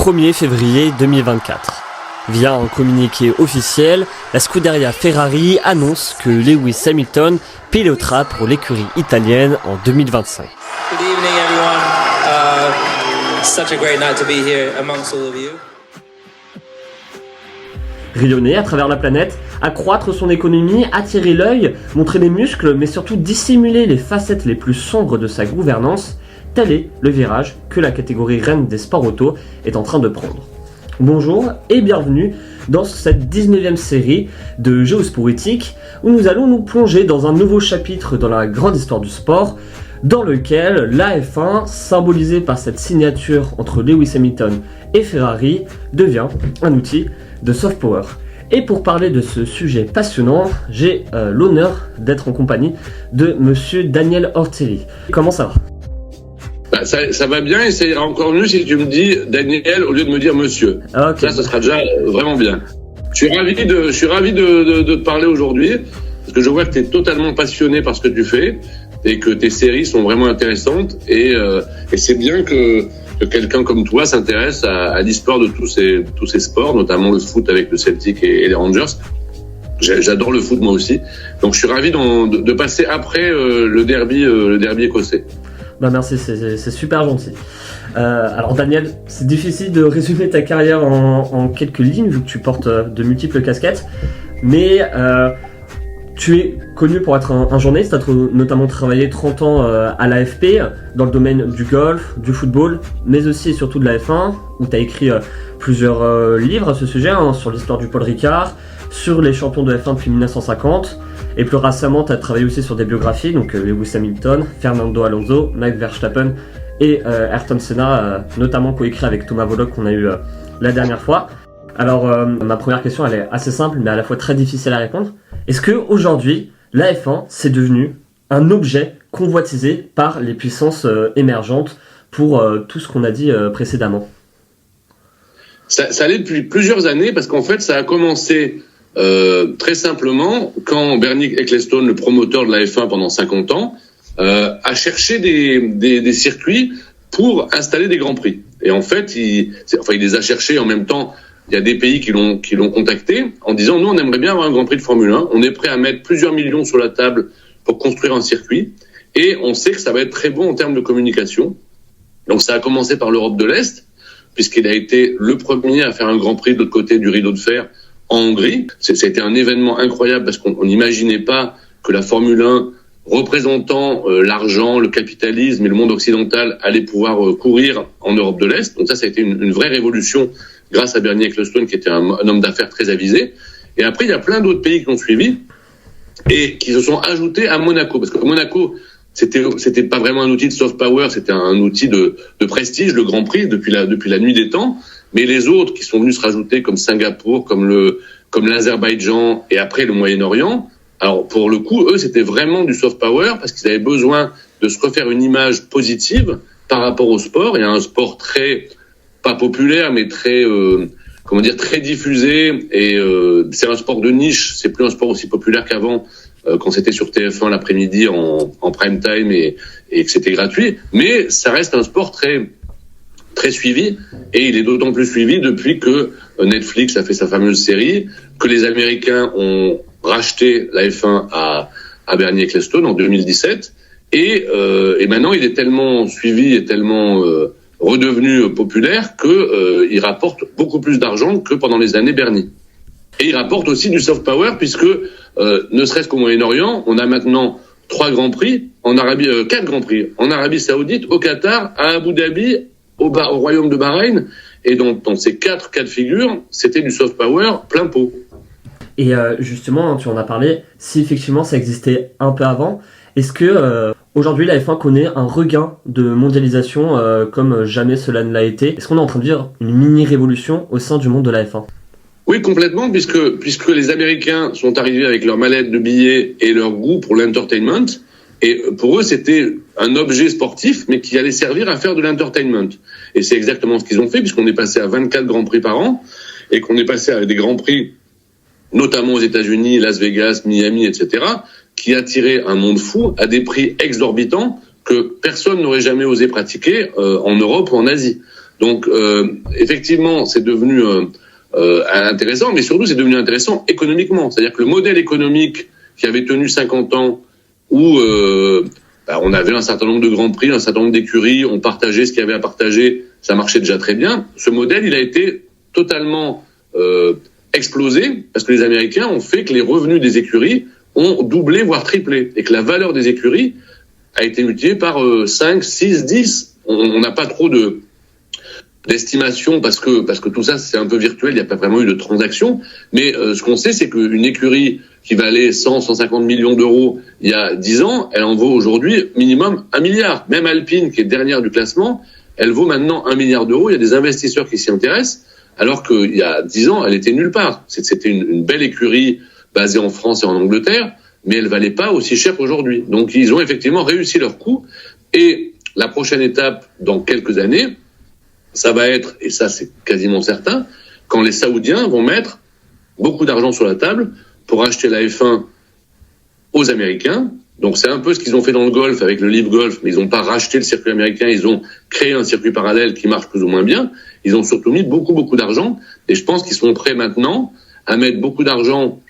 1er février 2024. Via un communiqué officiel, la Scuderia Ferrari annonce que Lewis Hamilton pilotera pour l'écurie italienne en 2025. Good evening everyone. Such a great night to be here amongst all of you. Rayonner à travers la planète, accroître son économie, attirer l'œil, montrer les muscles, mais surtout dissimuler les facettes les plus sombres de sa gouvernance, tel est le virage que la catégorie reine des sports auto est en train de prendre. Bonjour et bienvenue dans cette 19e série de Géosporétique où nous allons nous plonger dans un nouveau chapitre dans la grande histoire du sport, dans lequel la F1, symbolisée par cette signature entre Lewis Hamilton et Ferrari, devient un outil de soft power. Et pour parler de ce sujet passionnant, j'ai l'honneur d'être en compagnie de monsieur Daniel Ortelli. Comment ça va ? Ça va bien et c'est encore mieux si tu me dis Daniel au lieu de me dire monsieur. Okay. Ça sera déjà vraiment bien. Je suis ravi de te parler aujourd'hui parce que je vois que tu es totalement passionné par ce que tu fais et que tes séries sont vraiment intéressantes et c'est bien que quelqu'un comme toi s'intéresse à l'histoire de tous ces sports, notamment le foot avec le Celtic et les Rangers. J'adore le foot moi aussi. Donc je suis ravi de passer après le derby écossais. Bah merci, c'est super gentil. Alors Daniel, c'est difficile de résumer ta carrière en quelques lignes vu que tu portes de multiples casquettes, mais tu es connu pour être un journaliste, tu as notamment travaillé 30 ans à l'AFP dans le domaine du golf, du football, mais aussi et surtout de la F1, où tu as écrit plusieurs livres à ce sujet, sur l'histoire du Paul Ricard, sur les champions de F1 depuis 1950, et plus récemment tu as travaillé aussi sur des biographies, donc Lewis Hamilton, Fernando Alonso, Max Verstappen et Ayrton Senna, notamment coécrit avec Thomas Volok qu'on a eu la dernière fois. Alors ma première question elle est assez simple mais à la fois très difficile à répondre. Est-ce que aujourd'hui la F1 c'est devenu un objet convoitisé par les puissances émergentes pour tout ce qu'on a dit précédemment ? Ça allait depuis plusieurs années parce qu'en fait ça a commencé très simplement quand Bernie Ecclestone, le promoteur de la F1 pendant 50 ans, a cherché des circuits pour installer des grands prix. Et en fait, il les a cherchés en même temps. Il y a des pays qui l'ont contacté en disant nous on aimerait bien avoir un Grand Prix de Formule 1, on est prêt à mettre plusieurs millions sur la table pour construire un circuit et on sait que ça va être très bon en termes de communication. Donc ça a commencé par l'Europe de l'Est puisqu'il a été le premier à faire un Grand Prix de l'autre côté du rideau de fer en Hongrie. C'était un événement incroyable parce qu'on n'imaginait pas que la Formule 1 représentant l'argent, le capitalisme et le monde occidental allait pouvoir courir en Europe de l'Est. Donc ça a été une vraie révolution grâce à Bernie Ecclestone qui était un homme d'affaires très avisé. Et après, il y a plein d'autres pays qui ont suivi et qui se sont ajoutés à Monaco. Parce que Monaco, c'était pas vraiment un outil de soft power, c'était un outil de prestige, le Grand Prix, depuis la nuit des temps. Mais les autres qui sont venus se rajouter, comme Singapour, comme l'Azerbaïdjan et après le Moyen-Orient, alors pour le coup, eux, c'était vraiment du soft power parce qu'ils avaient besoin de se refaire une image positive par rapport au sport. Il y a un sport très pas populaire, mais très très diffusé et c'est un sport de niche. C'est plus un sport aussi populaire qu'avant quand c'était sur TF1 l'après-midi en prime time et que c'était gratuit. Mais ça reste un sport très très suivi et il est d'autant plus suivi depuis que Netflix a fait sa fameuse série, que les Américains ont racheté la F1 à Bernie Ecclestone en 2017 et maintenant il est tellement suivi et tellement redevenu populaire que il rapporte beaucoup plus d'argent que pendant les années Bernie. Et il rapporte aussi du soft power puisque ne serait-ce qu'au Moyen-Orient, on a maintenant 4 grands prix en Arabie Saoudite, au Qatar, à Abu Dhabi, au royaume de Bahreïn, et dans ces 4 cas de figure, c'était du soft power plein pot. Et justement, tu en as parlé, si effectivement ça existait un peu avant, est-ce que aujourd'hui la F1 connaît un regain de mondialisation comme jamais cela ne l'a été ? Est-ce qu'on est en train de vivre une mini-révolution au sein du monde de la F1 ? Oui, complètement, puisque les Américains sont arrivés avec leur mallette de billets et leur goût pour l'entertainment, et pour eux c'était un objet sportif, mais qui allait servir à faire de l'entertainment. Et c'est exactement ce qu'ils ont fait, puisqu'on est passé à 24 Grands Prix par an, et qu'on est passé à des Grands Prix, notamment aux États-Unis, Las Vegas, Miami, etc., qui attiraient un monde fou à des prix exorbitants que personne n'aurait jamais osé pratiquer en Europe ou en Asie. Donc effectivement, c'est devenu intéressant, mais surtout c'est devenu intéressant économiquement. C'est-à-dire que le modèle économique qui avait tenu 50 ans, où on avait un certain nombre de grands prix, un certain nombre d'écuries, on partageait ce qu'il y avait à partager, ça marchait déjà très bien. Ce modèle, il a été totalement explosé, parce que les Américains ont fait que les revenus des écuries ont doublé, voire triplé, et que la valeur des écuries a été multipliée par 5, 6, 10. On n'a pas trop d'estimation parce que tout ça c'est un peu virtuel, il n'y a pas vraiment eu de transaction, mais ce qu'on sait c'est qu'une écurie qui valait 100-150 millions d'euros il y a 10 ans, elle en vaut aujourd'hui minimum 1 milliard. Même Alpine, qui est dernière du classement, elle vaut maintenant 1 milliard d'euros. Il y a des investisseurs qui s'y intéressent, alors qu'il y a 10 ans, elle était nulle part. C'était une belle écurie basée en France et en Angleterre, mais elle valait pas aussi cher qu'aujourd'hui. Donc ils ont effectivement réussi leur coup, et la prochaine étape, dans quelques années, ça va être, et ça c'est quasiment certain, quand les Saoudiens vont mettre beaucoup d'argent sur la table pour acheter la F1 aux Américains. Donc c'est un peu ce qu'ils ont fait dans le golf avec le Live Golf, mais ils n'ont pas racheté le circuit américain, ils ont créé un circuit parallèle qui marche plus ou moins bien. Ils ont surtout mis beaucoup d'argent, et je pense qu'ils sont prêts maintenant à mettre beaucoup d'argent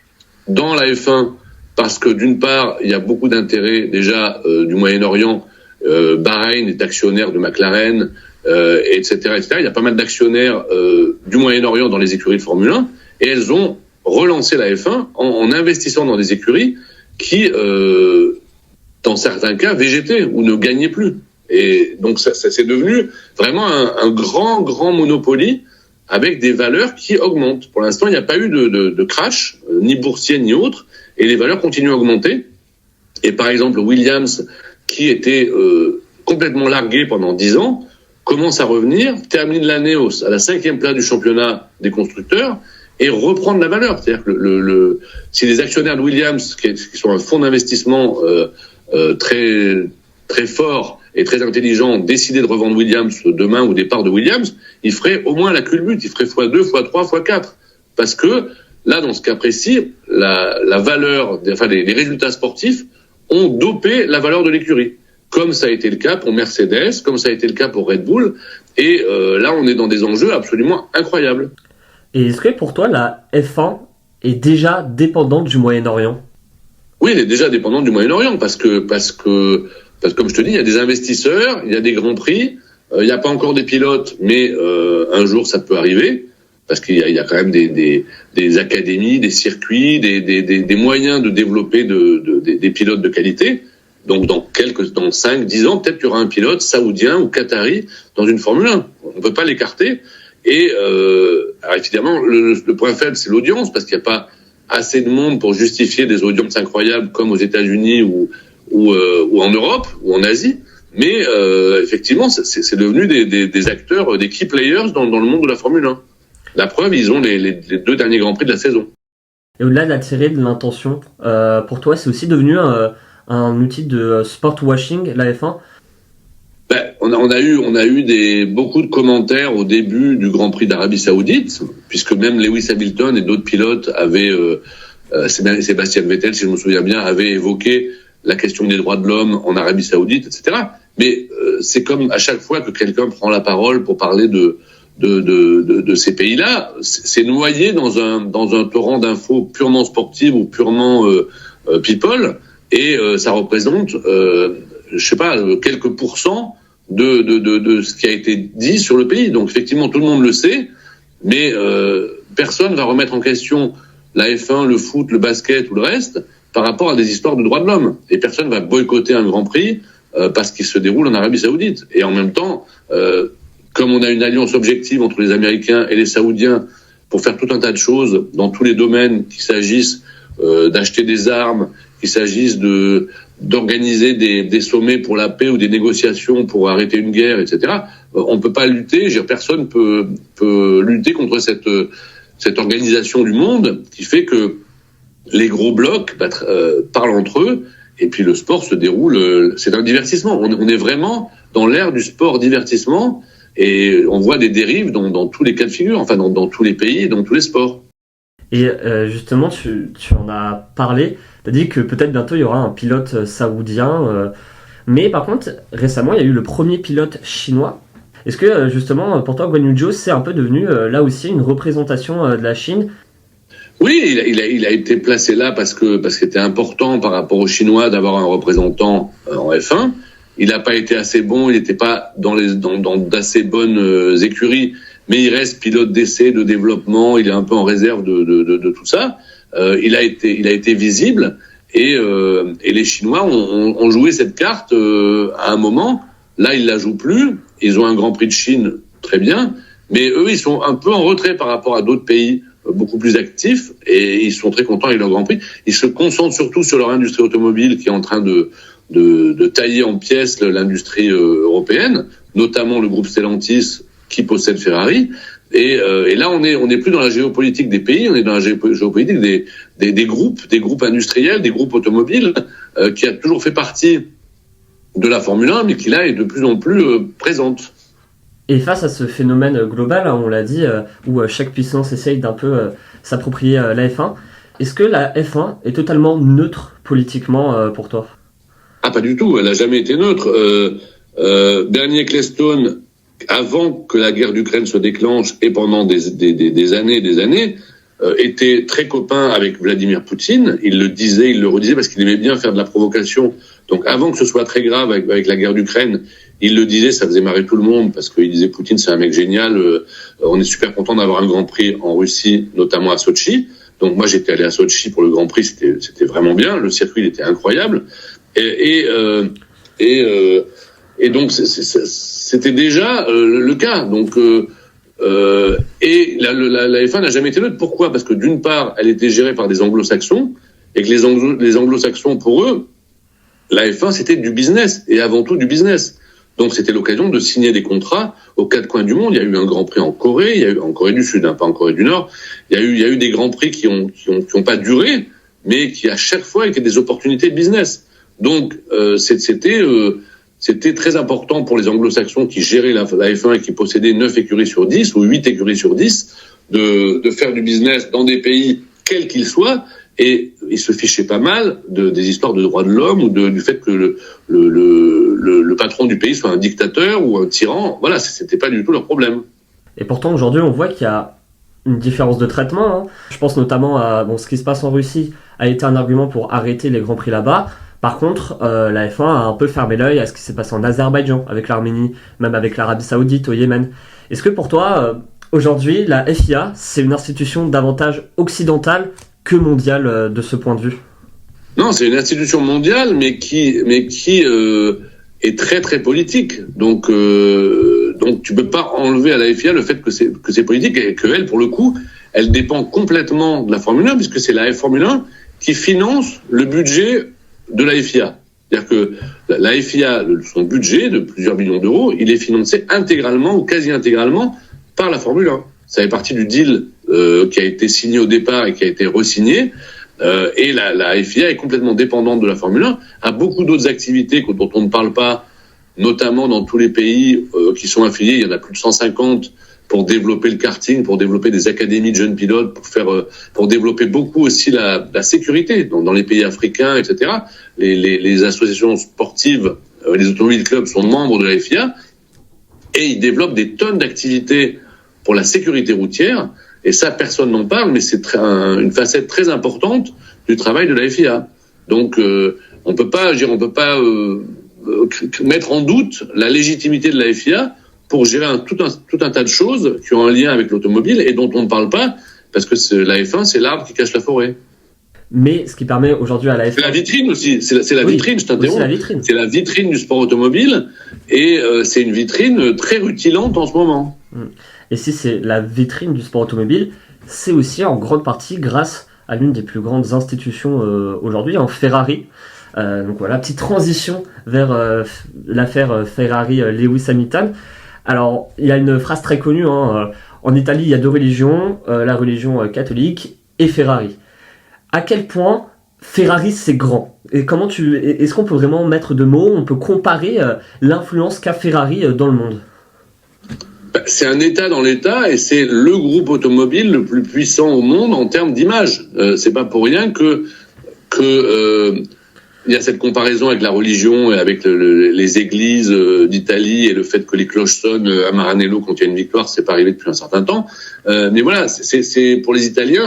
dans la F1, parce que d'une part, il y a beaucoup d'intérêt déjà du Moyen-Orient. Bahreïn est actionnaire de McLaren, etc., etc. Il y a pas mal d'actionnaires du Moyen-Orient dans les écuries de Formule 1, et elles ont relancé la F1 en investissant dans des écuries qui, dans certains cas, végétaient ou ne gagnaient plus. Et donc ça c'est devenu vraiment un grand monopoly avec des valeurs qui augmentent. Pour l'instant, il n'y a pas eu de crash, ni boursier ni autre, et les valeurs continuent à augmenter. Et par exemple, Williams, qui était complètement largué pendant 10 ans, commence à revenir, termine l'année à la 5e place du championnat des constructeurs, et reprendre la valeur. C'est-à-dire que si les actionnaires de Williams, qui sont un fonds d'investissement très fort et très intelligent, décidaient de revendre Williams demain ou des parts de Williams, ils feraient au moins la culbute, ils feraient x2, x3, x4. Parce que là, dans ce cas précis, la valeur, les résultats sportifs ont dopé la valeur de l'écurie. Comme ça a été le cas pour Mercedes, comme ça a été le cas pour Red Bull. Et là, on est dans des enjeux absolument incroyables. Et est-ce que pour toi, la F1 est déjà dépendante du Moyen-Orient ? Oui, elle est déjà dépendante du Moyen-Orient parce que comme je te dis, il y a des investisseurs, il y a des grands prix, il n'y a pas encore des pilotes, mais un jour ça peut arriver parce qu'il y a quand même des académies, des circuits, des moyens de développer des pilotes de qualité. Donc dans 5-10 ans, peut-être qu'il y aura un pilote saoudien ou qatari dans une Formule 1. On ne peut pas l'écarter. Et alors évidemment, le point faible, c'est l'audience, parce qu'il n'y a pas assez de monde pour justifier des audiences incroyables comme aux États-Unis ou en Europe ou en Asie. Mais effectivement, c'est devenu des acteurs, des key players dans le monde de la Formule 1. La preuve, ils ont les 2 derniers Grands Prix de la saison. Et au-delà d'attirer de l'intention, pour toi, c'est aussi devenu un outil de sport washing, la F1 ? On a eu beaucoup de commentaires au début du Grand Prix d'Arabie Saoudite, puisque même Lewis Hamilton et d'autres pilotes avaient, Sébastien Vettel, si je me souviens bien, avait évoqué la question des droits de l'homme en Arabie Saoudite, etc. Mais c'est comme à chaque fois que quelqu'un prend la parole pour parler de ces pays-là, c'est noyé dans un torrent d'infos purement sportives ou purement people, et ça représente, je sais pas, quelques pourcents de ce qui a été dit sur le pays. Donc effectivement, tout le monde le sait, mais personne va remettre en question la F1, le foot, le basket ou le reste par rapport à des histoires de droits de l'homme. Et personne va boycotter un Grand Prix parce qu'il se déroule en Arabie Saoudite. Et en même temps, comme on a une alliance objective entre les Américains et les Saoudiens pour faire tout un tas de choses dans tous les domaines, qu'il s'agisse d'acheter des armes, qu'il s'agisse d'organiser des sommets pour la paix ou des négociations pour arrêter une guerre, etc. On peut pas lutter, personne peut lutter contre cette organisation du monde qui fait que les gros blocs parlent entre eux, et puis le sport se déroule, c'est un divertissement. On est vraiment dans l'ère du sport-divertissement, et on voit des dérives dans tous les cas de figure, enfin dans tous les pays et dans tous les sports. Et justement, tu en as parlé, tu as dit que peut-être bientôt il y aura un pilote saoudien, mais par contre, récemment, il y a eu le premier pilote chinois. Est-ce que justement, pour toi, Guan Yu Zhou, c'est un peu devenu là aussi une représentation de la Chine? Oui, il a été placé là parce que c'était important par rapport aux Chinois d'avoir un représentant en F1. Il n'a pas été assez bon, il n'était pas dans d'assez bonnes écuries, mais il reste pilote d'essai, de développement, il est un peu en réserve de tout ça. Il a été visible et les Chinois ont joué cette carte à un moment. Là, ils la jouent plus. Ils ont un Grand Prix de Chine, très bien, mais eux, ils sont un peu en retrait par rapport à d'autres pays beaucoup plus actifs et ils sont très contents avec leur Grand Prix. Ils se concentrent surtout sur leur industrie automobile qui est en train de tailler en pièces l'industrie européenne, notamment le groupe Stellantis qui possède Ferrari. Et là, on est plus dans la géopolitique des pays, on est dans la géopolitique des groupes industriels, des groupes automobiles, qui a toujours fait partie de la Formule 1, mais qui là est de plus en plus présente. Et face à ce phénomène global, on l'a dit, où chaque puissance essaye d'un peu s'approprier la F1, est-ce que la F1 est totalement neutre politiquement pour toi? Ah, pas du tout, elle n'a jamais été neutre. Bernie Ecclestone, avant que la guerre d'Ukraine se déclenche et pendant des années, était très copain avec Vladimir Poutine. Il le disait, il le redisait parce qu'il aimait bien faire de la provocation. Donc avant que ce soit très grave avec la guerre d'Ukraine, il le disait, ça faisait marrer tout le monde parce qu'il disait Poutine c'est un mec génial, on est super content d'avoir un Grand Prix en Russie, notamment à Sotchi. Donc moi j'étais allé à Sotchi pour le Grand Prix, c'était vraiment bien, le circuit il était incroyable. Et donc c'était déjà le cas. Donc et la F1 n'a jamais été neutre. Pourquoi? Parce que d'une part, elle était gérée par des Anglo-Saxons et que les Anglo-Saxons, pour eux, la F1 c'était du business et avant tout du business. Donc c'était l'occasion de signer des contrats aux quatre coins du monde. Il y a eu un Grand Prix en Corée, il y a eu en Corée du Sud, pas en Corée du Nord. Il y a eu des Grands Prix qui ont pas duré, mais qui à chaque fois étaient des opportunités de business. Donc c'était très important pour les Anglo-Saxons qui géraient la F1 et qui possédaient 9 écuries sur 10 ou 8 écuries sur 10 de faire du business dans des pays quels qu'ils soient. Et ils se fichaient pas mal des histoires de droits de l'homme ou du fait que le patron du pays soit un dictateur ou un tyran. Voilà, c'était pas du tout leur problème. Et pourtant, aujourd'hui, on voit qu'il y a une différence de traitement. Je pense notamment à ce qui se passe en Russie a été un argument pour arrêter les Grands Prix là-bas. Par contre, la F1 a un peu fermé l'œil à ce qui s'est passé en Azerbaïdjan, avec l'Arménie, même avec l'Arabie Saoudite, au Yémen. Est-ce que pour toi, aujourd'hui, la FIA, c'est une institution davantage occidentale que mondiale de ce point de vue? Non, c'est une institution mondiale, mais qui est très très politique. Donc tu peux pas enlever à la FIA le fait que c'est politique et que elle, pour le coup, elle dépend complètement de la Formule 1 puisque c'est la Formule 1 qui finance le budget de la FIA. C'est-à-dire que la FIA, son budget de plusieurs millions d'euros, il est financé intégralement ou quasi intégralement par la Formule 1. Ça fait partie du deal qui a été signé au départ et qui a été re-signé. Et la FIA est complètement dépendante de la Formule 1, a beaucoup d'autres activités dont on ne parle pas, notamment dans tous les pays qui sont affiliés. Il y en a plus de 150 pour développer le karting, pour développer des académies de jeunes pilotes, pour développer beaucoup aussi la sécurité dans les pays africains, etc. Les associations sportives, les automobiles clubs sont membres de la FIA et ils développent des tonnes d'activités pour la sécurité routière. Et ça, personne n'en parle, mais c'est une facette très importante du travail de la FIA. Donc, on peut pas mettre en doute la légitimité de la FIA pour gérer tout un tas de choses qui ont un lien avec l'automobile et dont on ne parle pas, parce que la F1, c'est l'arbre qui cache la forêt. Mais ce qui permet aujourd'hui à la F1... C'est la vitrine aussi, c'est la vitrine, je t'interromps. C'est la vitrine du sport automobile, et c'est une vitrine très rutilante en ce moment. Et si c'est la vitrine du sport automobile, c'est aussi en grande partie grâce à l'une des plus grandes institutions aujourd'hui, en Ferrari. Donc voilà, petite transition vers l'affaire Ferrari-Lewis Hamilton. Alors, il y a une phrase très connue, en Italie, il y a deux religions, la religion catholique et Ferrari. À quel point Ferrari c'est grand? Et est-ce qu'on peut vraiment mettre de mots, on peut comparer l'influence qu'a Ferrari dans le monde? C'est un État dans l'État et c'est le groupe automobile le plus puissant au monde en termes d'image. C'est pas pour rien que il y a cette comparaison avec la religion, et avec les églises d'Italie et le fait que les cloches sonnent à Maranello quand il y a une victoire, c'est pas arrivé depuis un certain temps. Mais voilà, c'est pour les Italiens,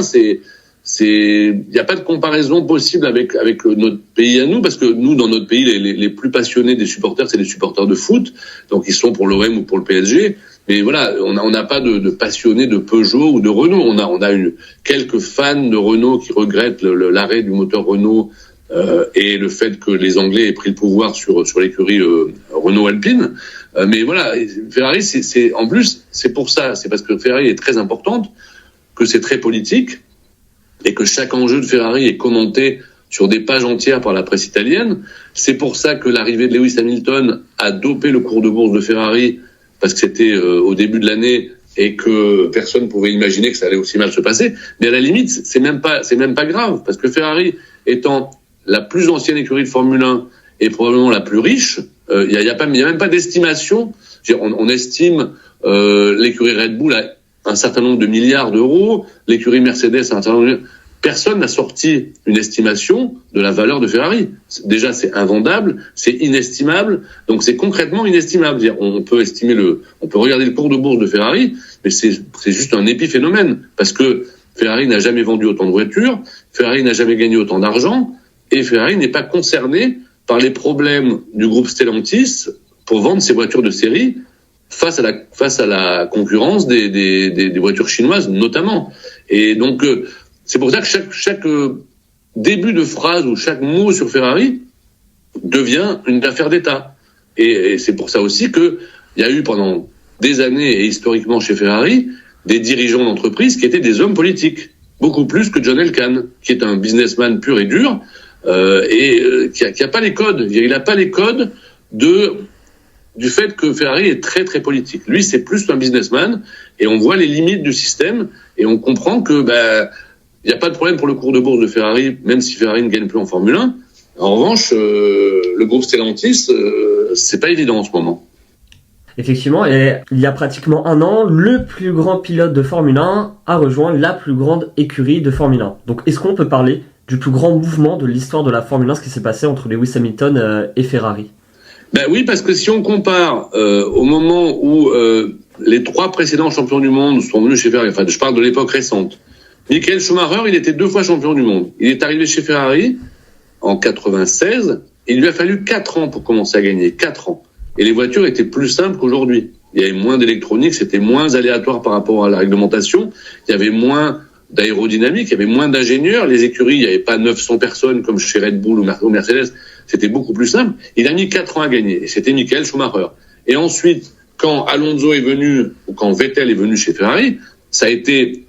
il n'y a pas de comparaison possible avec notre pays à nous, parce que nous, dans notre pays, les plus passionnés des supporters, c'est les supporters de foot, donc ils sont pour l'OM ou pour le PSG. Mais voilà, on n'a pas de passionnés de Peugeot ou de Renault. On a quelques fans de Renault qui regrettent l'arrêt du moteur Renault et le fait que les Anglais aient pris le pouvoir sur l'écurie Renault Alpine. Mais voilà, Ferrari, en plus, c'est pour ça, c'est parce que Ferrari est très importante, que c'est très politique, et que chaque enjeu de Ferrari est commenté sur des pages entières par la presse italienne. C'est pour ça que l'arrivée de Lewis Hamilton a dopé le cours de bourse de Ferrari, parce que c'était au début de l'année et que personne pouvait imaginer que ça allait aussi mal se passer. Mais à la limite, c'est même pas grave, parce que Ferrari étant la plus ancienne écurie de Formule 1 et probablement la plus riche, il y a même pas d'estimation. On estime l'écurie Red Bull à un certain nombre de milliards d'euros, l'écurie Mercedes à un certain nombre de... Personne n'a sorti une estimation de la valeur de Ferrari. Déjà, c'est invendable, c'est inestimable, donc c'est concrètement inestimable. On peut regarder le cours de bourse de Ferrari, mais c'est juste un épiphénomène, parce que Ferrari n'a jamais vendu autant de voitures, Ferrari n'a jamais gagné autant d'argent, et Ferrari n'est pas concerné par les problèmes du groupe Stellantis pour vendre ses voitures de série face à la concurrence des voitures chinoises notamment. Et donc c'est pour ça que chaque début de phrase ou chaque mot sur Ferrari devient une affaire d'État. Et c'est pour ça aussi que il y a eu pendant des années et historiquement chez Ferrari des dirigeants d'entreprise qui étaient des hommes politiques, beaucoup plus que John Elkann, qui est un businessman pur et dur qui a pas les codes. Il n'a pas les codes du fait que Ferrari est très très politique. Lui, c'est plus un businessman, et on voit les limites du système, et on comprend que il n'y a pas de problème pour le cours de bourse de Ferrari, même si Ferrari ne gagne plus en Formule 1. En revanche, le groupe Stellantis, c'est pas évident en ce moment. Effectivement, et il y a pratiquement un an, le plus grand pilote de Formule 1 a rejoint la plus grande écurie de Formule 1. Donc, est-ce qu'on peut parler du plus grand mouvement de l'histoire de la Formule 1, ce qui s'est passé entre Lewis Hamilton et Ferrari? Oui, parce que si on compare au moment où les 3 précédents champions du monde sont venus chez Ferrari, enfin je parle de l'époque récente, Michael Schumacher, il était 2 fois champion du monde. Il est arrivé chez Ferrari en 96, il lui a fallu 4 ans pour commencer à gagner, 4 ans. Et les voitures étaient plus simples qu'aujourd'hui. Il y avait moins d'électronique, c'était moins aléatoire par rapport à la réglementation, il y avait moins d'aérodynamique, il y avait moins d'ingénieurs, les écuries, il n'y avait pas 900 personnes comme chez Red Bull ou Mercedes, c'était beaucoup plus simple. Il a mis 4 ans à gagner, et c'était Michael Schumacher. Et ensuite, quand Alonso est venu, ou quand Vettel est venu chez Ferrari, ça a été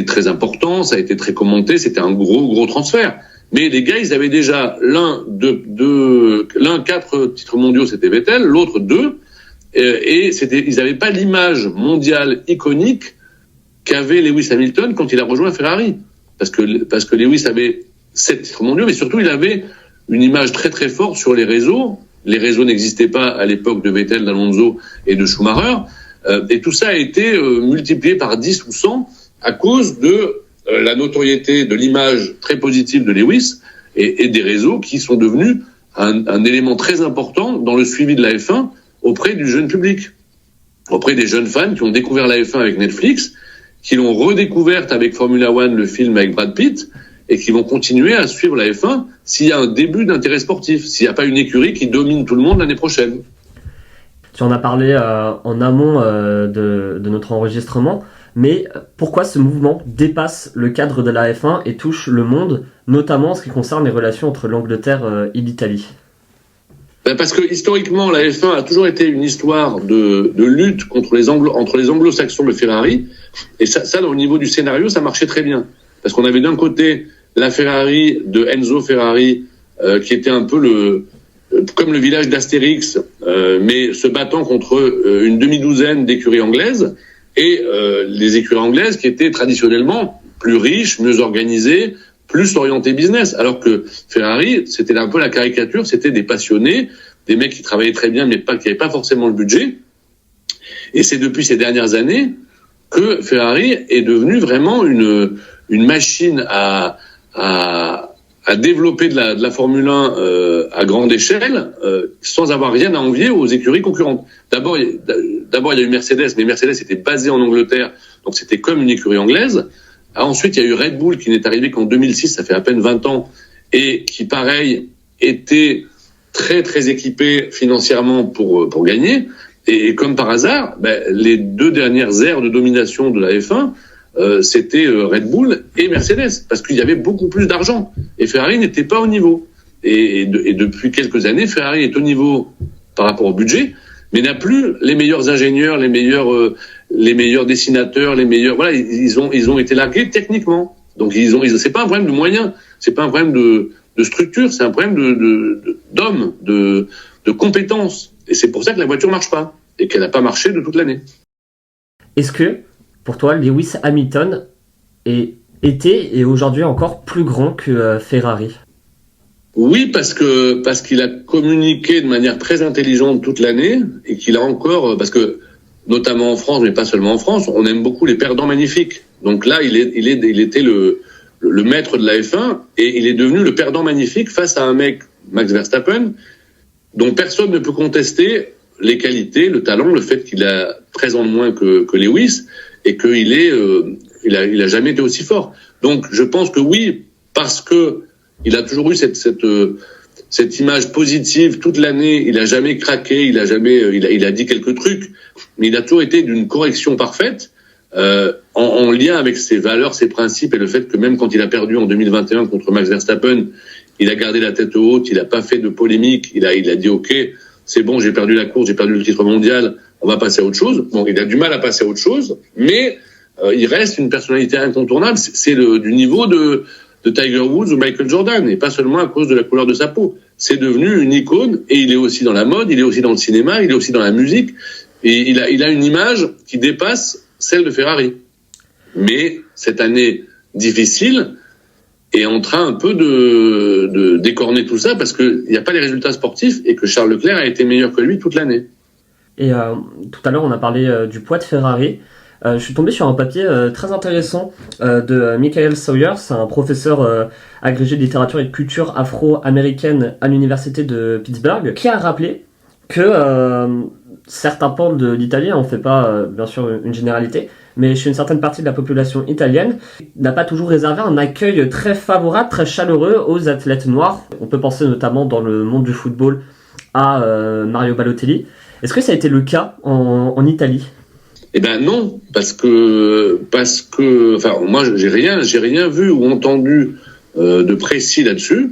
très important, ça a été très commenté, c'était un gros transfert. Mais les gars, ils avaient déjà l'un 4 titres mondiaux, c'était Vettel, l'autre 2, et ils n'avaient pas l'image mondiale iconique qu'avait Lewis Hamilton quand il a rejoint Ferrari. Parce que Lewis avait 7 titres mondiaux, mais surtout il avait une image très très forte sur les réseaux. Les réseaux n'existaient pas à l'époque de Vettel, d'Alonso et de Schumacher. Et tout ça a été multiplié par 10 ou 100 à cause de la notoriété, de l'image très positive de Lewis et des réseaux qui sont devenus un élément très important dans le suivi de la F1 auprès du jeune public, auprès des jeunes fans qui ont découvert la F1 avec Netflix, qui l'ont redécouverte avec Formula One, le film avec Brad Pitt, et qui vont continuer à suivre la F1 s'il y a un début d'intérêt sportif, s'il n'y a pas une écurie qui domine tout le monde l'année prochaine. Tu en as parlé en amont de notre enregistrement, mais pourquoi ce mouvement dépasse le cadre de la F1 et touche le monde, notamment en ce qui concerne les relations entre l'Angleterre et l'Italie? Parce que historiquement, la F1 a toujours été une histoire de lutte entre les anglo-saxons de Ferrari, et ça, au niveau du scénario, ça marchait très bien. Parce qu'on avait d'un côté la Ferrari de Enzo Ferrari, qui était un peu comme le village d'Astérix, mais se battant contre une demi-douzaine d'écuries anglaises, et les écuries anglaises qui étaient traditionnellement plus riches, mieux organisées, plus orientées business. Alors que Ferrari, c'était un peu la caricature, c'était des passionnés, des mecs qui travaillaient très bien, mais qui n'avaient pas forcément le budget. Et c'est depuis ces dernières années que Ferrari est devenu vraiment une machine à à développer de la Formule 1 à grande échelle sans avoir rien à envier aux écuries concurrentes. D'abord, il y a eu Mercedes, mais Mercedes était basée en Angleterre, donc c'était comme une écurie anglaise. Ensuite, il y a eu Red Bull qui n'est arrivé qu'en 2006, ça fait à peine 20 ans, et qui, pareil, était très très équipé financièrement pour gagner. Et comme par hasard, les 2 dernières ères de domination de la F1, c'était Red Bull et Mercedes, parce qu'il y avait beaucoup plus d'argent. Et Ferrari n'était pas au niveau. Et depuis quelques années, Ferrari est au niveau par rapport au budget, mais n'a plus les meilleurs ingénieurs, les meilleurs dessinateurs, les meilleurs. Voilà, ils ont été largués techniquement. Donc c'est pas un problème de moyens, c'est pas un problème de structure, c'est un problème d'hommes, de compétences. Et c'est pour ça que la voiture marche pas et qu'elle n'a pas marché de toute l'année. Est-ce que, pour toi, Lewis Hamilton était et aujourd'hui encore plus grand que Ferrari? Oui, parce qu'il a communiqué de manière très intelligente toute l'année et qu'il a encore, parce que notamment en France, mais pas seulement en France, on aime beaucoup les perdants magnifiques. Donc là, il était le maître de la F1 et il est devenu le perdant magnifique face à un mec, Max Verstappen, dont personne ne peut contester les qualités, le talent, le fait qu'il a 13 ans de moins que Lewis et qu'il il a jamais été aussi fort. Donc je pense que oui, parce que il a toujours eu cette image positive toute l'année. Il a jamais craqué, il a dit quelques trucs, mais il a toujours été d'une correction parfaite, en lien avec ses valeurs, ses principes et le fait que même quand il a perdu en 2021 contre Max Verstappen, il a gardé la tête haute, il a pas fait de polémique, il a dit ok, c'est bon, j'ai perdu la course, j'ai perdu le titre mondial, on va passer à autre chose. Bon, il a du mal à passer à autre chose, mais il reste une personnalité incontournable. C'est du niveau de Tiger Woods ou Michael Jordan, et pas seulement à cause de la couleur de sa peau. C'est devenu une icône, et il est aussi dans la mode, il est aussi dans le cinéma, il est aussi dans la musique, et il a une image qui dépasse celle de Ferrari. Mais cette année difficile est en train un peu de décorner tout ça, parce qu'il n'y a pas les résultats sportifs, et que Charles Leclerc a été meilleur que lui toute l'année. Et tout à l'heure, on a parlé du poids de Ferrari. Je suis tombé sur un papier très intéressant de Michael Sawyer, c'est un professeur agrégé de littérature et de culture afro-américaine à l'université de Pittsburgh, qui a rappelé que certains pans de l'Italie, on ne fait pas bien sûr une généralité, mais chez une certaine partie de la population italienne, n'a pas toujours réservé un accueil très favorable, très chaleureux aux athlètes noirs. On peut penser notamment dans le monde du football à Mario Balotelli. Est-ce que ça a été le cas en Italie ? Eh ben non, parce que, enfin, moi j'ai rien vu ou entendu de précis là-dessus,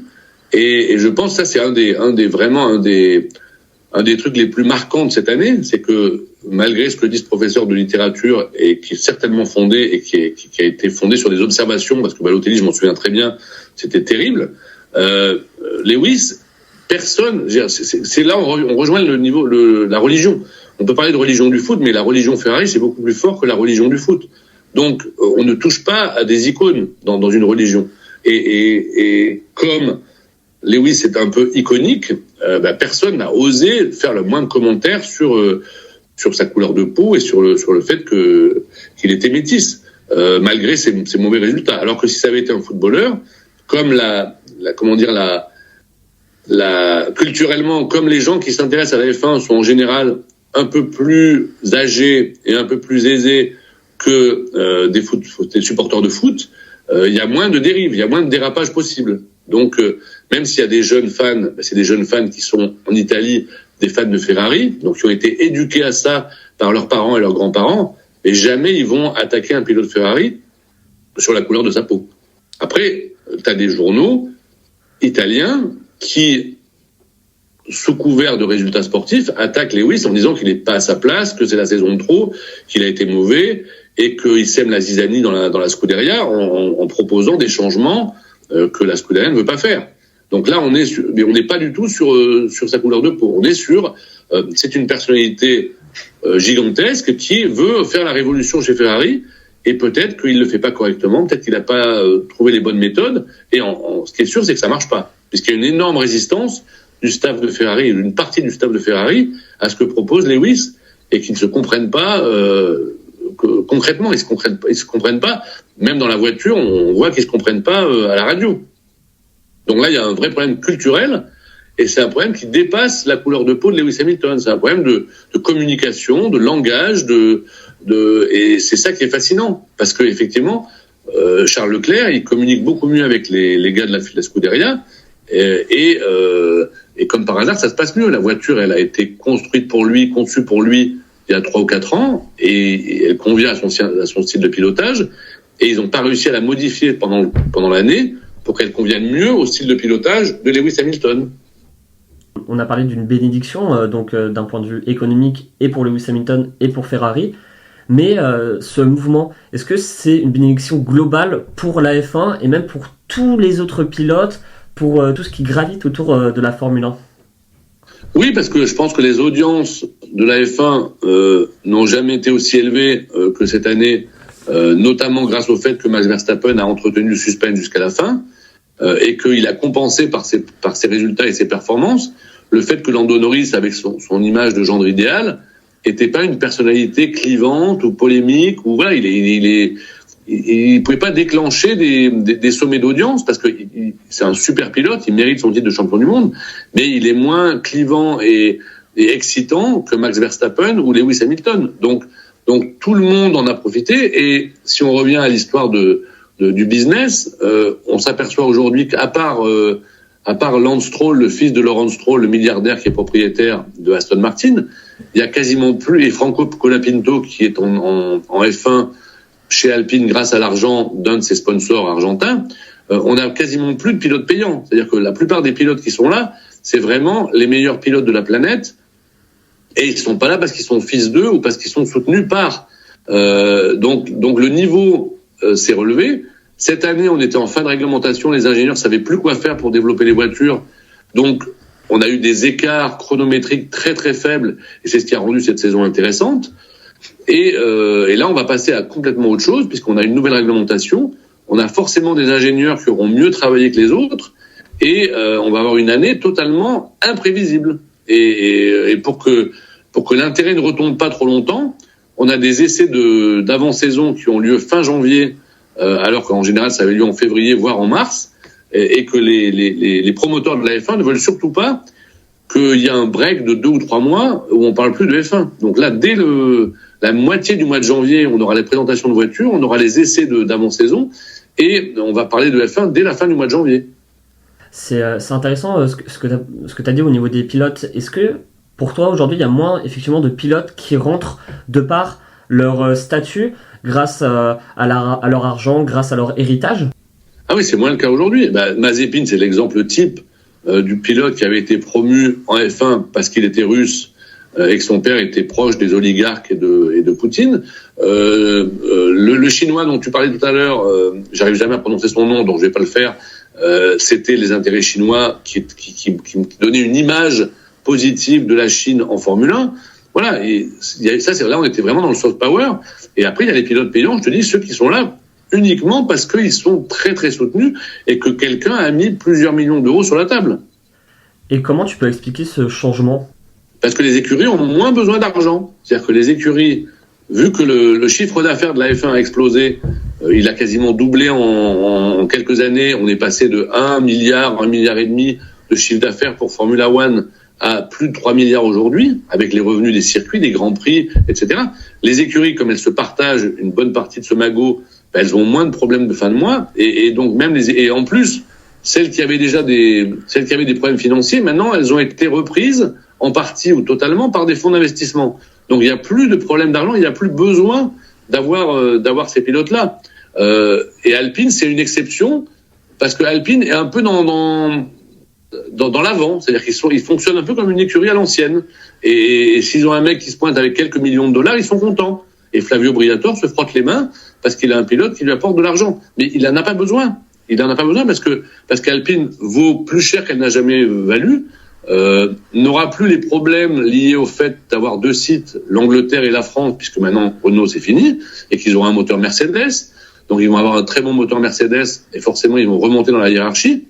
et je pense que ça c'est un des trucs les plus marquants de cette année, c'est que malgré ce que dit ce professeur de littérature et qui est certainement fondé et qui a été fondé sur des observations, parce que Balotelli, je m'en souviens très bien, c'était terrible. Lewis, personne, c'est là on rejoint le niveau, la religion. On peut parler de religion du foot, mais la religion Ferrari, c'est beaucoup plus fort que la religion du foot. Donc, on ne touche pas à des icônes dans une religion. Et comme Lewis est un peu iconique, personne n'a osé faire le moindre commentaire sur sa couleur de peau et sur le fait qu'il était métis, malgré ses mauvais résultats. Alors que si ça avait été un footballeur, comme culturellement, comme les gens qui s'intéressent à la F1 sont en général un peu plus âgés et un peu plus aisés que des supporters de foot, il y a moins de dérives, il y a moins de dérapages possibles. Donc, même s'il y a des jeunes fans, c'est des jeunes fans qui sont en Italie, des fans de Ferrari, donc qui ont été éduqués à ça par leurs parents et leurs grands-parents, et jamais ils vont attaquer un pilote Ferrari sur la couleur de sa peau. Après, tu as des journaux italiens qui, sous couvert de résultats sportifs, attaque Lewis en disant qu'il n'est pas à sa place, que c'est la saison de trop, qu'il a été mauvais et qu'il sème la zizanie dans la Scuderia en proposant des changements que la Scuderia ne veut pas faire. Donc là, on n'est pas du tout sur sa couleur de peau. On est c'est une personnalité gigantesque qui veut faire la révolution chez Ferrari, et peut-être qu'il le fait pas correctement, peut-être qu'il n'a pas trouvé les bonnes méthodes. Et ce qui est sûr, c'est que ça marche pas, puisqu'il y a une énorme résistance du staff de Ferrari, d'une partie du staff de Ferrari, à ce que propose Lewis, et qui ne se comprennent pas concrètement. Ils se comprennent pas. Même dans la voiture, on voit qu'ils se comprennent pas à la radio. Donc là, il y a un vrai problème culturel, et c'est un problème qui dépasse la couleur de peau de Lewis Hamilton. C'est un problème de communication, de langage, et c'est ça qui est fascinant, parce que effectivement, Charles Leclerc, il communique beaucoup mieux avec les gars de la Scuderia, et comme par hasard, ça se passe mieux. La voiture, elle a été construite pour lui, conçue pour lui il y a 3 ou 4 ans, et elle convient à son style de pilotage, et ils n'ont pas réussi à la modifier pendant l'année pour qu'elle convienne mieux au style de pilotage de Lewis Hamilton. On a parlé d'une bénédiction, d'un point de vue économique, et pour Lewis Hamilton et pour Ferrari. Mais ce mouvement, est-ce que c'est une bénédiction globale pour la F1 et même pour tous les autres pilotes, pour tout ce qui gravite autour de la Formule 1? Oui, parce que je pense que les audiences de la F1 n'ont jamais été aussi élevées que cette année, notamment grâce au fait que Max Verstappen a entretenu le suspense jusqu'à la fin, et qu'il a compensé par ses résultats et ses performances le fait que Lando Norris, avec son image de gendre idéal, était pas une personnalité clivante ou polémique, ou voilà, il pouvait pas déclencher des sommets d'audience, parce que c'est un super pilote, il mérite son titre de champion du monde, mais il est moins clivant et excitant que Max Verstappen ou Lewis Hamilton. Donc tout le monde en a profité, et si on revient à l'histoire du business, on s'aperçoit aujourd'hui qu'à part Lance Stroll, le fils de Lawrence Stroll, le milliardaire qui est propriétaire de Aston Martin, il y a quasiment plus, et Franco Colapinto qui est en F1 chez Alpine grâce à l'argent d'un de ses sponsors argentins, on a quasiment plus de pilotes payants. C'est-à-dire que la plupart des pilotes qui sont là, c'est vraiment les meilleurs pilotes de la planète, et ils sont pas là parce qu'ils sont fils d'eux ou parce qu'ils sont soutenus par. Donc le niveau s'est relevé. Cette année, on était en fin de réglementation, les ingénieurs savaient plus quoi faire pour développer les voitures. Donc on a eu des écarts chronométriques très très faibles, et c'est ce qui a rendu cette saison intéressante. Et là, on va passer à complètement autre chose, puisqu'on a une nouvelle réglementation. On a forcément des ingénieurs qui auront mieux travaillé que les autres, et on va avoir une année totalement imprévisible. Et pour que l'intérêt ne retombe pas trop longtemps, on a des essais d'avant-saison qui ont lieu fin janvier, alors qu'en général ça avait lieu en février, voire en mars, et que les promoteurs de la F1 ne veulent surtout pas qu'il y ait un break de 2 ou 3 mois où on parle plus de F1. Donc là, dès la moitié du mois de janvier, on aura les présentations de voitures, on aura les essais d'avant-saison, et on va parler de F1 dès la fin du mois de janvier. C'est intéressant ce que tu as dit au niveau des pilotes. Est-ce que pour toi aujourd'hui il y a moins effectivement de pilotes qui rentrent de par leur statut, grâce à leur argent, grâce à leur héritage? Ah oui, c'est moins le cas aujourd'hui. Mazepin, c'est l'exemple type du pilote qui avait été promu en F1 parce qu'il était russe et que son père était proche des oligarques et de Poutine. Le Chinois dont tu parlais tout à l'heure, j'arrive jamais à prononcer son nom, donc je vais pas le faire. C'était les intérêts chinois qui donnaient une image positive de la Chine en Formule 1. Voilà, et là on était vraiment dans le soft power. Et après il y a les pilotes payants, je te dis, ceux qui sont là uniquement parce qu'ils sont très très soutenus et que quelqu'un a mis plusieurs millions d'euros sur la table. Et comment tu peux expliquer ce changement? Parce que les écuries ont moins besoin d'argent. C'est-à-dire que les écuries, vu que le chiffre d'affaires de la F1 a explosé, il a quasiment doublé en quelques années, on est passé de 1 milliard et demi de chiffre d'affaires pour Formula One à plus de 3 milliards aujourd'hui, avec les revenus des circuits, des grands prix, etc. Les écuries, comme elles se partagent une bonne partie de ce magot, elles ont moins de problèmes de fin de mois, et donc même et en plus, celles qui avaient des problèmes financiers, maintenant elles ont été reprises en partie ou totalement par des fonds d'investissement. Donc il n'y a plus de problème d'argent, il n'y a plus besoin d'avoir ces pilotes-là. Et Alpine, c'est une exception, parce que Alpine est un peu dans l'avant, c'est-à-dire qu'ils fonctionnent un peu comme une écurie à l'ancienne. Et s'ils ont un mec qui se pointe avec quelques millions de dollars, ils sont contents. Et Flavio Briatore se frotte les mains parce qu'il a un pilote qui lui apporte de l'argent. Mais il en a pas besoin. Il en a pas besoin parce qu'Alpine vaut plus cher qu'elle n'a jamais valu, n'aura plus les problèmes liés au fait d'avoir 2 sites, l'Angleterre et la France, puisque maintenant Renault c'est fini, et qu'ils auront un moteur Mercedes. Donc ils vont avoir un très bon moteur Mercedes, et forcément ils vont remonter dans la hiérarchie.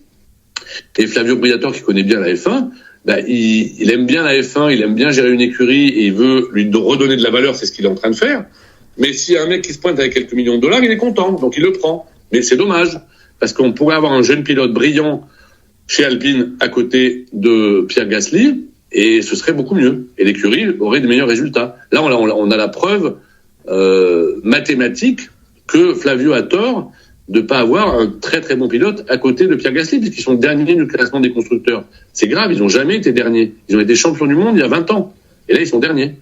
Et Flavio Briatore, qui connaît bien la F1, il aime bien la F1, il aime bien gérer une écurie, et il veut lui redonner de la valeur, c'est ce qu'il est en train de faire. Mais s'il y a un mec qui se pointe avec quelques millions de dollars, il est content, donc il le prend. Mais c'est dommage, parce qu'on pourrait avoir un jeune pilote brillant chez Alpine à côté de Pierre Gasly, et ce serait beaucoup mieux. Et l'écurie aurait de meilleurs résultats. Là, on a la preuve mathématique que Flavio a tort de pas avoir un très très bon pilote à côté de Pierre Gasly, puisqu'ils sont derniers du classement des constructeurs. C'est grave, ils n'ont jamais été derniers. Ils ont été champions du monde il y a 20 ans. Et là, ils sont derniers.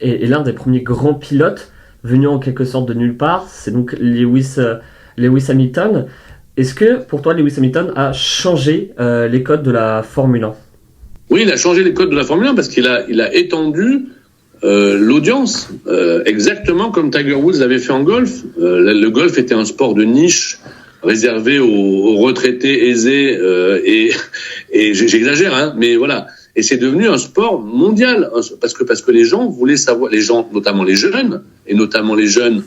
Et l'un des premiers grands pilotes venus en quelque sorte de nulle part, c'est donc Lewis Hamilton. Est-ce que pour toi, Lewis Hamilton a changé les codes de la Formule 1 ? Oui, il a changé les codes de la Formule 1 parce qu'il a étendu l'audience, exactement comme Tiger Woods l'avait fait en golf. Le golf était un sport de niche réservé aux retraités aisés et j'exagère, hein, mais voilà. Et c'est devenu un sport mondial parce que les gens voulaient savoir, les gens, notamment les jeunes et notamment les jeunes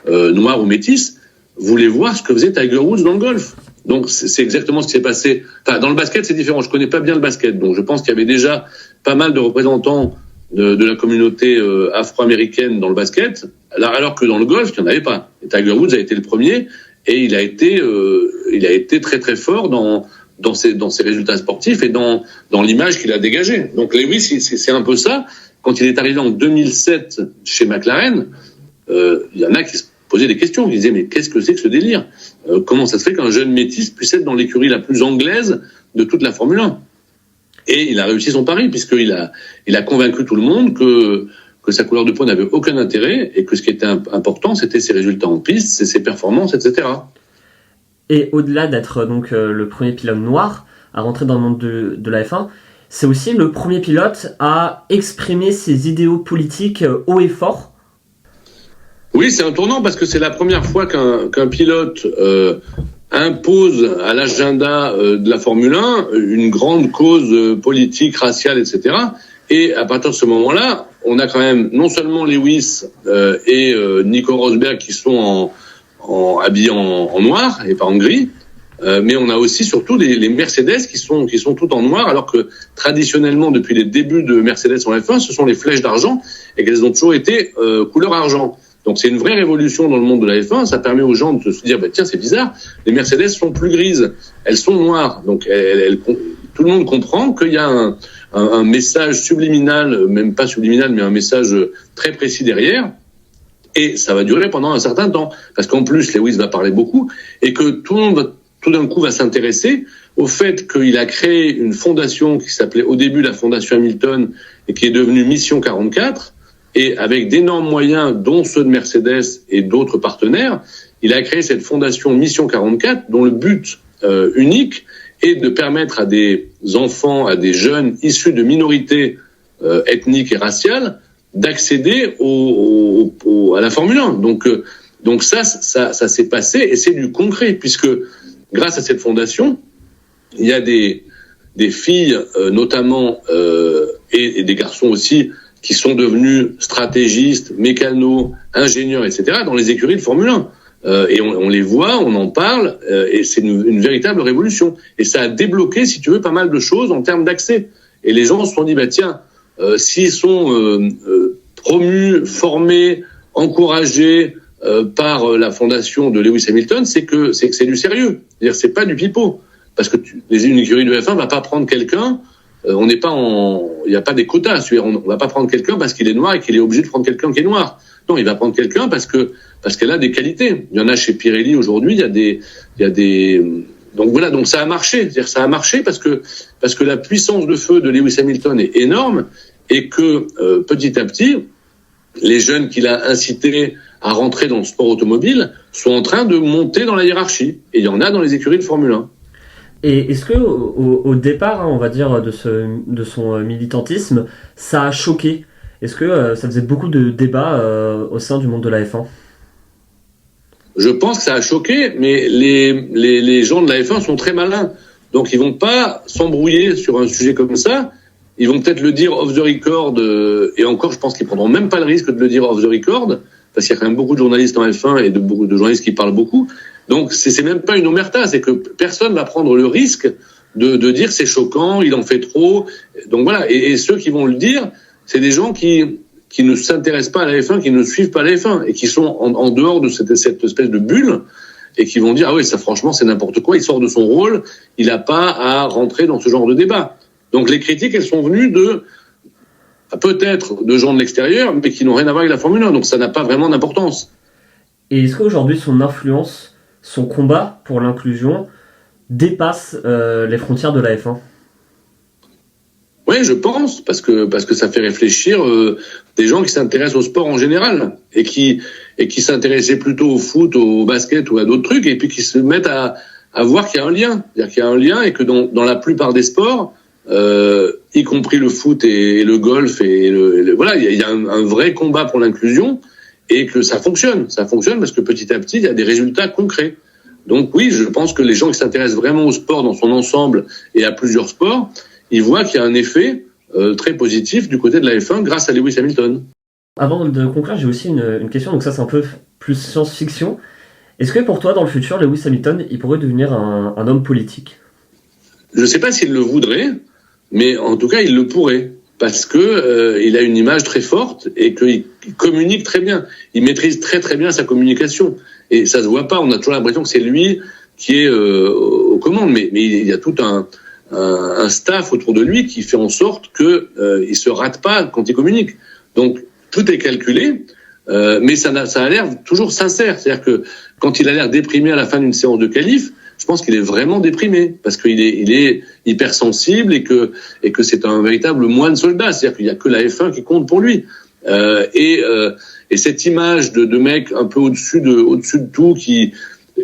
noirs ou métis, voulaient voir ce que faisait Tiger Woods dans le golf. Donc c'est exactement ce qui s'est passé. Enfin, dans le basket, c'est différent. Je connais pas bien le basket, donc je pense qu'il y avait déjà pas mal de représentants de la communauté afro-américaine dans le basket, alors que dans le golf, il n'y en avait pas. Et Tiger Woods a été le premier, et il a été très très fort dans ses résultats sportifs et dans l'image qu'il a dégagée. Donc Lewis, c'est un peu ça. Quand il est arrivé en 2007 chez McLaren, il y en a qui se posaient des questions, qui disaient mais qu'est-ce que c'est que ce délire ? Comment ça se fait qu'un jeune métis puisse être dans l'écurie la plus anglaise de toute la Formule 1 ? Et il a réussi son pari, puisqu'il a convaincu tout le monde que sa couleur de peau n'avait aucun intérêt et que ce qui était important, c'était ses résultats en piste, ses performances, etc. Et au-delà d'être donc le premier pilote noir à rentrer dans le monde de la F1, c'est aussi le premier pilote à exprimer ses idéaux politiques haut et fort. Oui, c'est un tournant parce que c'est la première fois qu'un pilote impose à l'agenda de la Formule 1 une grande cause politique, raciale, etc. Et à partir de ce moment-là, on a quand même non seulement Lewis et Nico Rosberg qui sont habillés en noir et pas en gris, mais on a aussi surtout les Mercedes qui sont tout en noir, alors que traditionnellement, depuis les débuts de Mercedes en F1, ce sont les flèches d'argent et qu'elles ont toujours été couleur argent. Donc c'est une vraie révolution dans le monde de la F1, ça permet aux gens de se dire tiens, c'est bizarre, les Mercedes sont plus grises, elles sont noires. Donc tout le monde comprend qu'il y a un message subliminal, même pas subliminal, mais un message très précis derrière. Et ça va durer pendant un certain temps, parce qu'en plus Lewis va parler beaucoup et que tout le monde tout d'un coup va s'intéresser au fait qu'il a créé une fondation qui s'appelait au début la Fondation Hamilton et qui est devenue Mission 44. Et avec d'énormes moyens, dont ceux de Mercedes et d'autres partenaires, il a créé cette fondation Mission 44, dont le but unique est de permettre à des enfants, à des jeunes issus de minorités ethniques et raciales, d'accéder à la Formule 1. Donc ça s'est passé et c'est du concret, puisque grâce à cette fondation, il y a des filles notamment et des garçons aussi, qui sont devenus stratégistes, mécanos, ingénieurs, etc., dans les écuries de Formule 1. Et on les voit, on en parle, et c'est une véritable révolution. Et ça a débloqué, si tu veux, pas mal de choses en termes d'accès. Et les gens se sont dit, tiens, s'ils sont promus, formés, encouragés par la fondation de Lewis Hamilton, c'est que c'est du sérieux. C'est-à-dire, c'est pas du pipeau. Parce que une écurie de F1 va pas prendre quelqu'un. Il n'y a pas des quotas. On va pas prendre quelqu'un parce qu'il est noir et qu'il est obligé de prendre quelqu'un qui est noir. Non, il va prendre quelqu'un parce qu'elle a des qualités. Il y en a chez Pirelli aujourd'hui. Il y a des donc voilà. Donc ça a marché. C'est-à-dire ça a marché parce que la puissance de feu de Lewis Hamilton est énorme et que petit à petit, les jeunes qu'il a incités à rentrer dans le sport automobile sont en train de monter dans la hiérarchie. Et il y en a dans les écuries de Formule 1. Et est-ce que au départ, on va dire, de son militantisme, ça a choqué ? Est-ce que ça faisait beaucoup de débats au sein du monde de la F1 ? Je pense que ça a choqué, mais les gens de la F1 sont très malins. Donc ils vont pas s'embrouiller sur un sujet comme ça. Ils vont peut-être le dire off the record, et encore, je pense qu'ils prendront même pas le risque de le dire off the record, parce qu'il y a quand même beaucoup de journalistes en F1 et beaucoup de journalistes qui parlent beaucoup. Donc c'est même pas une omerta, c'est que personne va prendre le risque de dire c'est choquant, il en fait trop. Donc voilà, et ceux qui vont le dire, c'est des gens qui ne s'intéressent pas à la F1, qui ne suivent pas la F1 et qui sont en dehors de cette espèce de bulle. et qui vont dire ah oui, ça franchement c'est n'importe quoi, il sort de son rôle, il n'a pas à rentrer dans ce genre de débat. Donc les critiques, elles sont venues peut-être de gens de l'extérieur, mais qui n'ont rien à voir avec la Formule 1, donc ça n'a pas vraiment d'importance. Et est-ce qu'aujourd'hui son influence, son combat pour l'inclusion dépasse les frontières de la F1 ? Oui, je pense, parce que ça fait réfléchir des gens qui s'intéressent au sport en général et qui s'intéressaient plutôt au foot, au basket ou à d'autres trucs, et puis qui se mettent à voir qu'il y a un lien, c'est-à-dire qu'il y a un lien et que dans la plupart des sports, y compris le foot et le golf voilà, il y a un vrai combat pour l'inclusion et que ça fonctionne parce que petit à petit il y a des résultats concrets. Donc oui, je pense que les gens qui s'intéressent vraiment au sport dans son ensemble et à plusieurs sports, ils voient qu'il y a un effet très positif du côté de la F1 grâce à Lewis Hamilton. Avant de conclure, j'ai aussi une question, donc ça c'est un peu plus science-fiction. Est-ce que pour toi, dans le futur, Lewis Hamilton, il pourrait devenir un homme politique ? Je ne sais pas s'il le voudrait, mais en tout cas, il le pourrait. Parce que il a une image très forte et qu'il communique très bien. Il maîtrise très très bien sa communication. Et ça se voit pas, on a toujours l'impression que c'est lui qui est aux commandes. Mais il y a tout un staff autour de lui qui fait en sorte que il se rate pas quand il communique. Donc tout est calculé, mais ça a l'air toujours sincère. C'est-à-dire que quand il a l'air déprimé à la fin d'une séance de qualif, je pense qu'il est vraiment déprimé parce qu'il est hypersensible et que c'est un véritable moine soldat. C'est-à-dire qu'il y a que la F1 qui compte pour lui. Et cette image de mec un peu au-dessus de tout,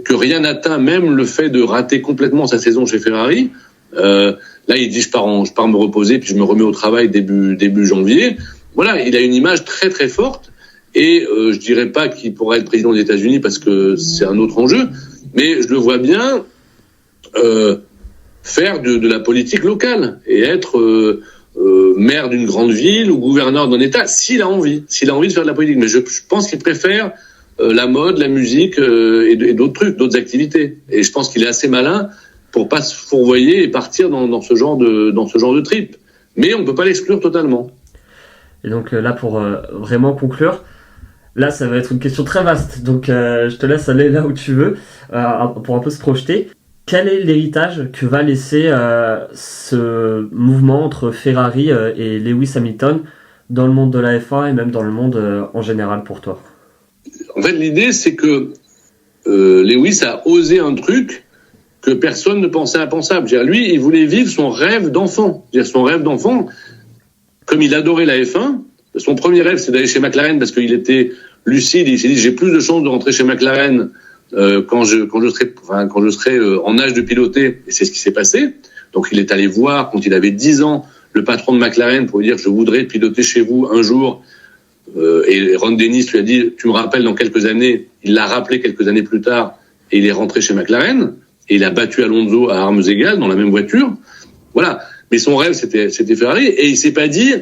que rien n'atteint, même le fait de rater complètement sa saison chez Ferrari. Là, il dit je pars me reposer puis je me remets au travail début janvier. Voilà, il a une image très très forte. Et je dirais pas qu'il pourrait être président des États-Unis parce que c'est un autre enjeu. Mais je le vois bien faire de la politique locale et être maire d'une grande ville ou gouverneur d'un État s'il a envie de faire de la politique. Mais je pense qu'il préfère la mode, la musique et d'autres trucs, d'autres activités. Et je pense qu'il est assez malin pour pas se fourvoyer et partir dans ce genre de trip. Mais on peut pas l'exclure totalement. Et donc là, pour vraiment conclure. Là, ça va être une question très vaste, donc je te laisse aller là où tu veux pour un peu se projeter. Quel est l'héritage que va laisser ce mouvement entre Ferrari et Lewis Hamilton dans le monde de la F1 et même dans le monde en général pour toi ? En fait, l'idée, c'est que Lewis a osé un truc que personne ne pensait impensable. Lui, il voulait vivre son rêve d'enfant. Son rêve d'enfant, comme il adorait la F1, son premier rêve, c'est d'aller chez McLaren parce qu'il était lucide. Il s'est dit, j'ai plus de chances de rentrer chez McLaren quand je serai en âge de piloter. Et c'est ce qui s'est passé. Donc, il est allé voir, quand il avait 10 ans, le patron de McLaren pour lui dire, je voudrais piloter chez vous un jour. Et Ron Dennis lui a dit, tu me rappelles dans quelques années. Il l'a rappelé quelques années plus tard et il est rentré chez McLaren. Et il a battu Alonso à armes égales dans la même voiture. Voilà. Mais son rêve, c'était Ferrari. Et il s'est pas dit,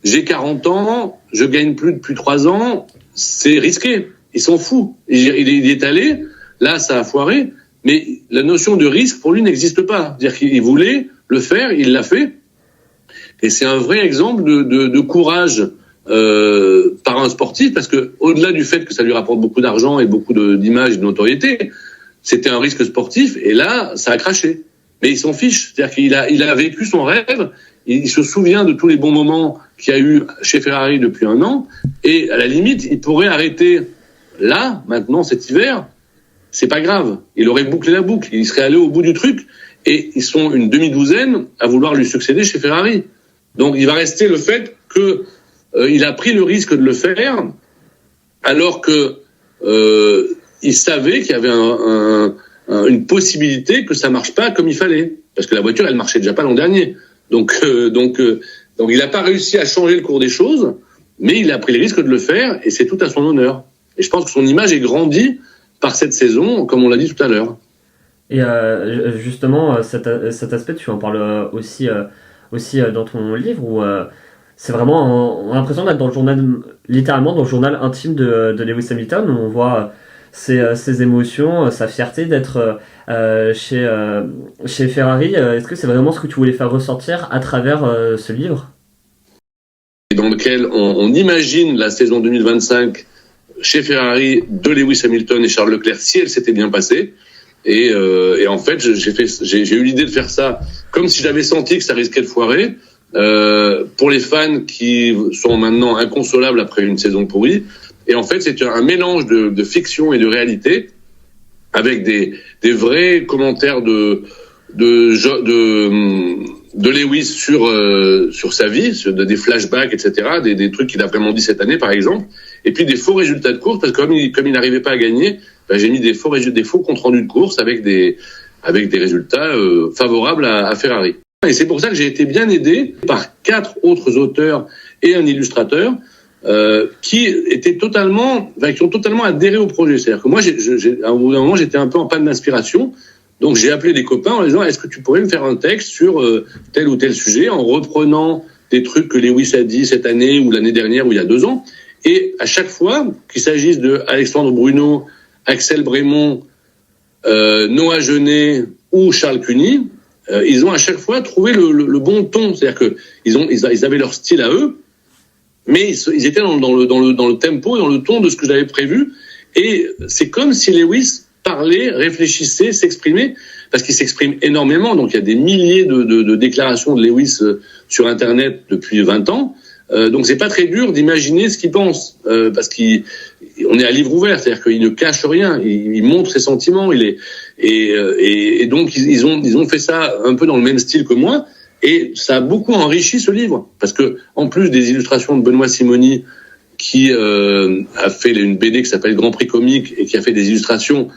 j'ai 40 ans, je gagne plus depuis 3 ans, c'est risqué. Il s'en fout. Il est allé, là ça a foiré, mais la notion de risque pour lui n'existe pas. C'est-à-dire qu'il voulait le faire, il l'a fait. Et c'est un vrai exemple de courage par un sportif, parce que au-delà du fait que ça lui rapporte beaucoup d'argent et beaucoup d'images et de notoriété, c'était un risque sportif, et là, ça a craché. Mais il s'en fiche. C'est-à-dire qu'il a vécu son rêve, il se souvient de tous les bons moments qu'il y a eu chez Ferrari depuis 1 an, et à la limite, il pourrait arrêter là, maintenant, cet hiver. C'est pas grave. Il aurait bouclé la boucle. Il serait allé au bout du truc, et ils sont une demi-douzaine à vouloir lui succéder chez Ferrari. Donc, il va rester le fait que il a pris le risque de le faire, alors que il savait qu'il y avait une possibilité que ça marche pas comme il fallait, parce que la voiture, elle marchait déjà pas l'an dernier. Donc il n'a pas réussi à changer le cours des choses, mais il a pris le risque de le faire, et c'est tout à son honneur. Et je pense que son image est grandie par cette saison, comme on l'a dit tout à l'heure. Et justement, cet aspect, tu en parles aussi dans ton livre, où c'est vraiment, on a l'impression d'être littéralement dans le journal intime de Lewis Hamilton, où on voit ses émotions, sa fierté d'être chez Ferrari. Est-ce que c'est vraiment ce que tu voulais faire ressortir à travers ce livre ? Dans lequel on imagine la saison 2025 chez Ferrari de Lewis Hamilton et Charles Leclerc si elle s'était bien passée. Et en fait, j'ai eu l'idée de faire ça comme si j'avais senti que ça risquait de foirer. Pour les fans qui sont maintenant inconsolables après une saison pourrie. Et en fait, c'est un mélange de fiction et de réalité avec des vrais commentaires de Lewis sur sa vie, des flashbacks, etc., des trucs qu'il a vraiment dit cette année, par exemple. Et puis des faux résultats de course, parce que comme il n'arrivait pas à gagner, j'ai mis des faux comptes rendus de course avec des résultats favorables à Ferrari. Et c'est pour ça que j'ai été bien aidé par 4 autres auteurs et un illustrateur qui ont totalement adhéré au projet. C'est-à-dire que moi, à un bout d'un moment, j'étais un peu en panne d'inspiration. Donc j'ai appelé des copains en leur disant est-ce que tu pourrais me faire un texte sur tel ou tel sujet en reprenant des trucs que Lewis a dit cette année ou l'année dernière ou il y a 2 ans. Et à chaque fois, qu'il s'agisse de Alexandre Bruno, Axel Brémond, Noah Genet ou Charles Cuny, ils ont à chaque fois trouvé le bon ton. C'est-à-dire que ils avaient leur style à eux, mais ils étaient dans le tempo, dans le ton de ce que j'avais prévu. Et c'est comme si Lewis parlait, réfléchissait, s'exprimait, parce qu'il s'exprime énormément. Donc il y a des milliers de déclarations de Lewis sur Internet depuis 20 ans. Donc c'est pas très dur d'imaginer ce qu'il pense, parce qu'on est à livre ouvert, c'est-à-dire qu'il ne cache rien, il montre ses sentiments, et donc ils ont fait ça un peu dans le même style que moi, et ça a beaucoup enrichi ce livre, parce que en plus des illustrations de Benoît Simoni, qui a fait une BD qui s'appelle Grand Prix Comique et qui a fait des illustrations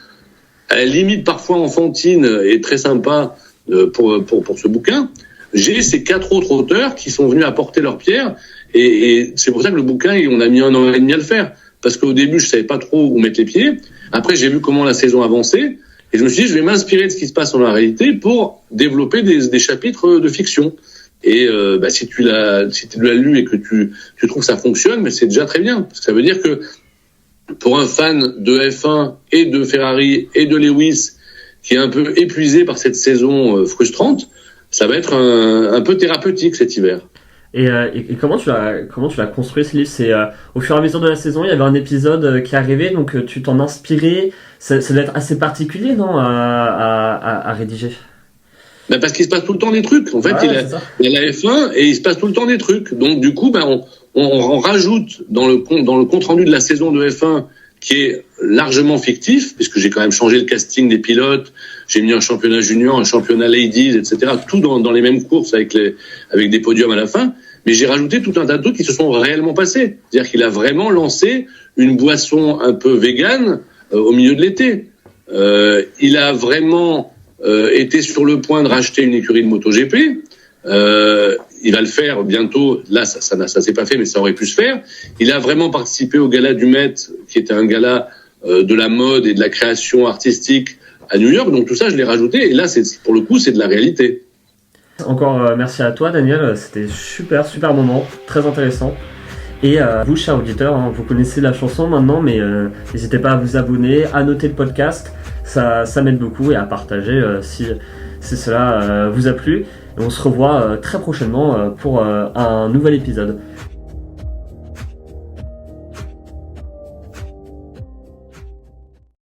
à la limite parfois enfantines et très sympas pour ce bouquin, j'ai ces 4 autres auteurs qui sont venus apporter leur pierre. Et c'est pour ça que le bouquin, on a mis 1 an et demi à le faire. Parce qu'au début, je savais pas trop où mettre les pieds. Après, j'ai vu comment la saison avançait. Et je me suis dit, je vais m'inspirer de ce qui se passe dans la réalité pour développer des chapitres de fiction. Et si tu l'as lu et que tu trouves que ça fonctionne, mais c'est déjà très bien. Parce que ça veut dire que pour un fan de F1 et de Ferrari et de Lewis, qui est un peu épuisé par cette saison frustrante, ça va être un peu thérapeutique cet hiver. Et comment tu l'as construit ce livre? C'est au fur et à mesure de la saison, il y avait un épisode qui arrivait, donc tu t'en inspirais. Ça doit être assez particulier, non, à rédiger. Parce qu'il se passe tout le temps des trucs. En fait, il y a la F1 et il se passe tout le temps des trucs. Donc du coup, on rajoute dans le compte rendu de la saison de F1, qui est largement fictif, puisque j'ai quand même changé le casting des pilotes, j'ai mis un championnat junior, un championnat ladies, etc., tout dans les mêmes courses avec des podiums à la fin, mais j'ai rajouté tout un tas de trucs qui se sont réellement passés. C'est-à-dire qu'il a vraiment lancé une boisson un peu végane au milieu de l'été. Il a vraiment été sur le point de racheter une écurie de MotoGP. Il va le faire bientôt. Là, ça s'est pas fait, mais ça aurait pu se faire. Il a vraiment participé au gala du Met, qui était un gala de la mode et de la création artistique à New York. Donc tout ça, je l'ai rajouté. Et là, pour le coup, c'est de la réalité. Encore merci à toi, Daniel. C'était super moment, très intéressant. Et vous, chers auditeurs, vous connaissez la chanson maintenant, mais n'hésitez pas à vous abonner, à noter le podcast. Ça m'aide beaucoup, et à partager si cela vous a plu. Et on se revoit très prochainement pour un nouvel épisode.